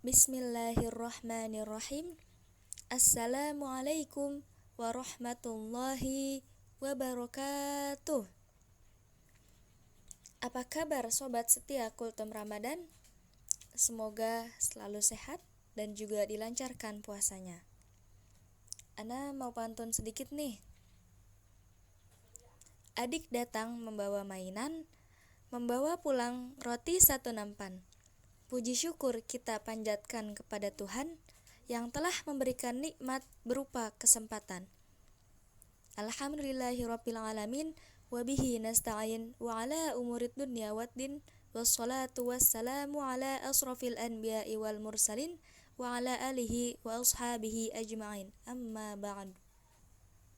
Bismillahirrahmanirrahim. Assalamualaikum warahmatullahi wabarakatuh. Apa kabar sobat setia Kultum Ramadan? Semoga selalu sehat dan juga dilancarkan puasanya. Ana mau pantun sedikit nih. Adik datang membawa mainan, membawa pulang roti satu nampan. Puji syukur kita panjatkan kepada Tuhan yang telah memberikan nikmat berupa kesempatan. Alhamdulillahirabbil alamin wa bihi nasta'in wa ala umurid dunya waddin wassalatu wassalamu ala asrafil anbiya'i wal mursalin wa ala alihi wa ashabihi ajma'in. Amma ba'd.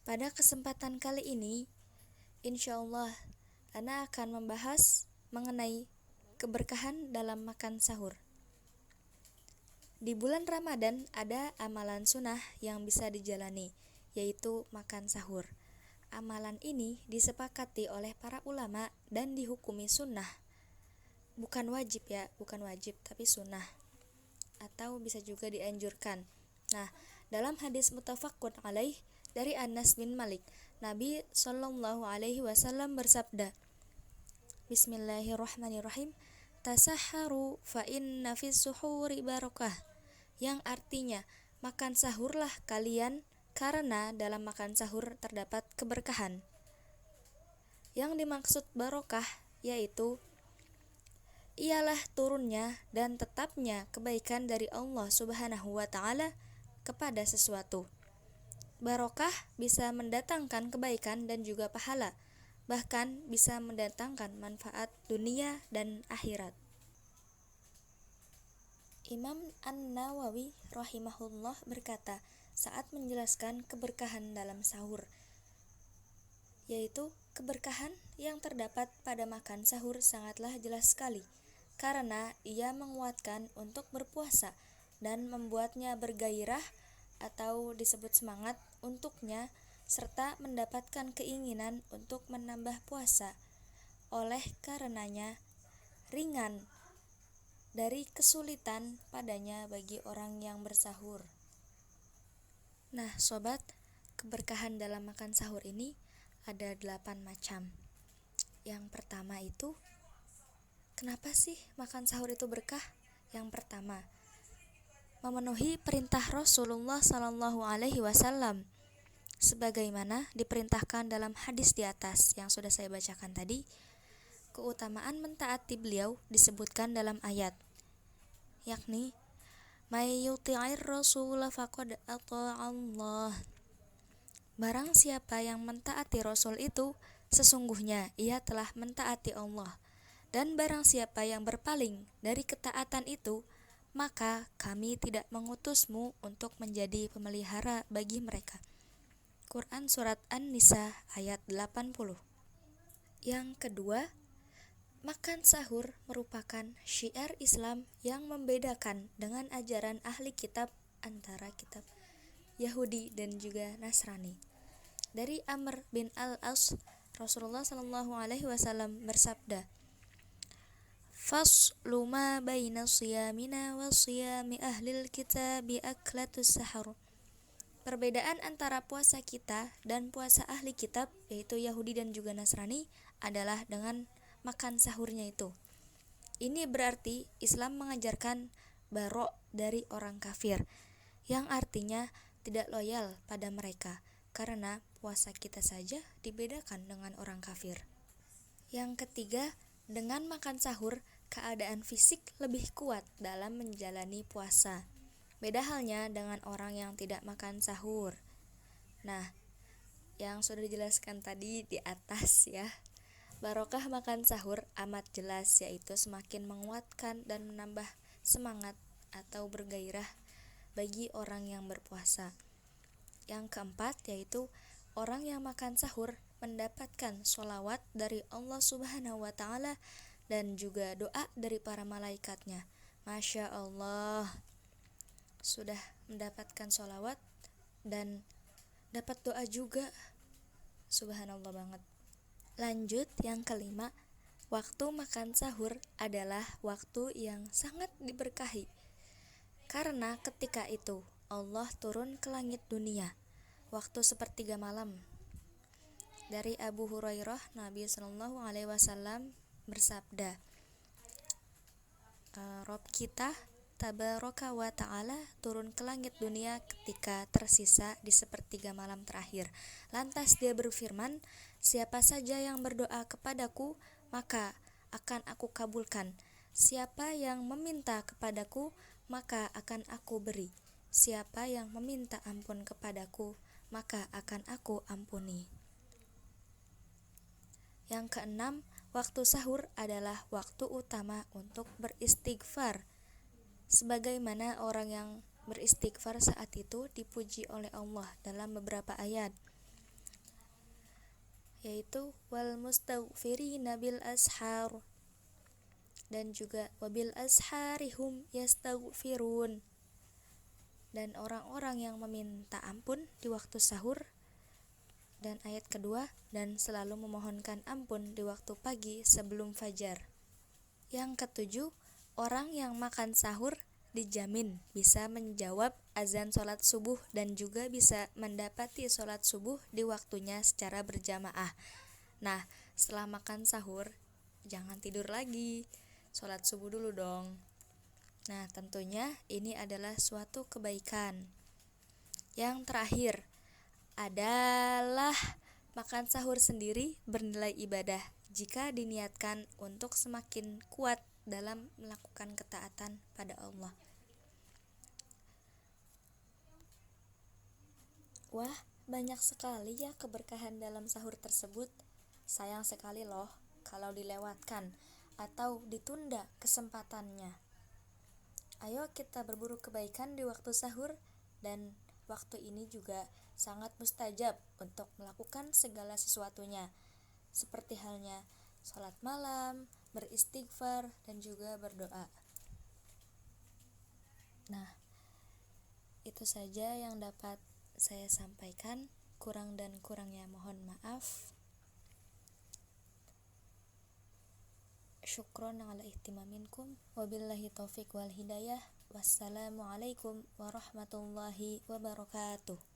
Pada kesempatan kali ini insyaallah Ana akan membahas mengenai keberkahan dalam makan sahur. Di bulan Ramadan ada amalan sunnah yang bisa dijalani, yaitu makan sahur. Amalan ini disepakati oleh para ulama dan dihukumi sunnah. Bukan wajib tapi sunnah. Atau bisa juga dianjurkan. Nah, dalam hadis muttafaqun alaih dari Anas bin Malik, Nabi Shallallahu alaihi wasallam bersabda, Bismillahirrahmanirrahim. Tasaharu fa inna fis suhuri barakah, yang artinya makan sahurlah kalian karena dalam makan sahur terdapat keberkahan. Yang dimaksud barokah yaitu ialah turunnya dan tetapnya kebaikan dari Allah Subhanahu wa taala kepada sesuatu. Barokah bisa mendatangkan kebaikan dan juga pahala, bahkan bisa mendatangkan manfaat dunia dan akhirat. Imam An-Nawawi rahimahullah berkata saat menjelaskan keberkahan dalam sahur, yaitu keberkahan yang terdapat pada makan sahur sangatlah jelas sekali, karena ia menguatkan untuk berpuasa dan membuatnya bergairah atau disebut semangat untuknya, serta mendapatkan keinginan untuk menambah puasa. Oleh karenanya ringan dari kesulitan padanya bagi orang yang bersahur. Nah sobat, keberkahan dalam makan sahur ini ada 8 macam. Yang pertama itu, kenapa sih makan sahur itu berkah? Yang pertama, memenuhi perintah Rasulullah Sallallahu Alaihi Wasallam, sebagaimana diperintahkan dalam hadis di atas yang sudah saya bacakan tadi. Keutamaan mentaati beliau disebutkan dalam ayat, yakni may yuti'ir rasula faqad ata'allah. Barang siapa yang mentaati Rasul itu, sesungguhnya ia telah mentaati Allah. Dan barang siapa yang berpaling dari ketaatan itu, maka kami tidak mengutusmu untuk menjadi pemelihara bagi mereka. Quran Surat An-Nisa ayat 80. Yang kedua, makan sahur merupakan syiar Islam yang membedakan dengan ajaran ahli kitab antara kitab Yahudi dan juga Nasrani. Dari Amr bin Al-As, Rasulullah Shallallahu alaihi wasallam bersabda, Faslu ma baina siyamina wa siyami ahlil kitabi aklatus sahur. Perbedaan antara puasa kita dan puasa ahli kitab, yaitu Yahudi dan juga Nasrani, adalah dengan makan sahurnya itu. Ini berarti Islam mengajarkan barok dari orang kafir, yang artinya tidak loyal pada mereka, karena puasa kita saja dibedakan dengan orang kafir. Yang ketiga, dengan makan sahur, keadaan fisik lebih kuat dalam menjalani puasa. Beda halnya dengan orang yang tidak makan sahur. Nah, yang sudah dijelaskan tadi di atas ya. Barokah makan sahur amat jelas, yaitu semakin menguatkan dan menambah semangat atau bergairah bagi orang yang berpuasa. Yang keempat yaitu orang yang makan sahur mendapatkan sholawat dari Allah Subhanahu wa ta'ala dan juga doa dari para malaikatnya. Masya Allah, sudah mendapatkan sholawat dan dapat doa juga. Subhanallah banget. Lanjut, yang kelima, waktu makan sahur adalah waktu yang sangat diberkahi. Karena ketika itu Allah turun ke langit dunia waktu sepertiga malam. Dari Abu Hurairah, Nabi Shallallahu Alaihi Wasallam bersabda, Rob kita Tabaraka wa Ta'ala turun ke langit dunia ketika tersisa di sepertiga malam terakhir. Lantas dia berfirman, siapa saja yang berdoa kepadaku, maka akan aku kabulkan. Siapa yang meminta kepadaku, maka akan aku beri. Siapa yang meminta ampun kepadaku, maka akan aku ampuni. Yang keenam, waktu sahur adalah waktu utama untuk beristighfar. Sebagaimana orang yang beristighfar saat itu dipuji oleh Allah dalam beberapa ayat, yaitu wal mustaghfirina bil ashar, dan juga wabil asharihum yastaghfirun, dan orang-orang yang meminta ampun di waktu sahur. Dan ayat kedua, dan selalu memohonkan ampun di waktu pagi sebelum fajar. Yang ketujuh, orang yang makan sahur dijamin bisa menjawab azan sholat subuh dan juga bisa mendapati sholat subuh di waktunya secara berjamaah. Nah, setelah makan sahur, jangan tidur lagi, sholat subuh dulu dong. Nah, tentunya ini adalah suatu kebaikan. Yang terakhir adalah makan sahur sendiri bernilai ibadah jika diniatkan untuk semakin kuat dalam melakukan ketaatan pada Allah. Wah, banyak sekali ya keberkahan dalam sahur tersebut. Sayang sekali loh kalau dilewatkan atau ditunda kesempatannya. Ayo kita berburu kebaikan di waktu sahur, dan waktu ini juga sangat mustajab untuk melakukan segala sesuatunya, seperti halnya sholat malam, beristighfar, dan juga berdoa. Nah, itu saja yang dapat saya sampaikan. Kurang dan kurangnya mohon maaf. Syukron ala ihtimaminkum. Wabillahi taufiq wal hidayah. Wassalamualaikum warahmatullahi wabarakatuh.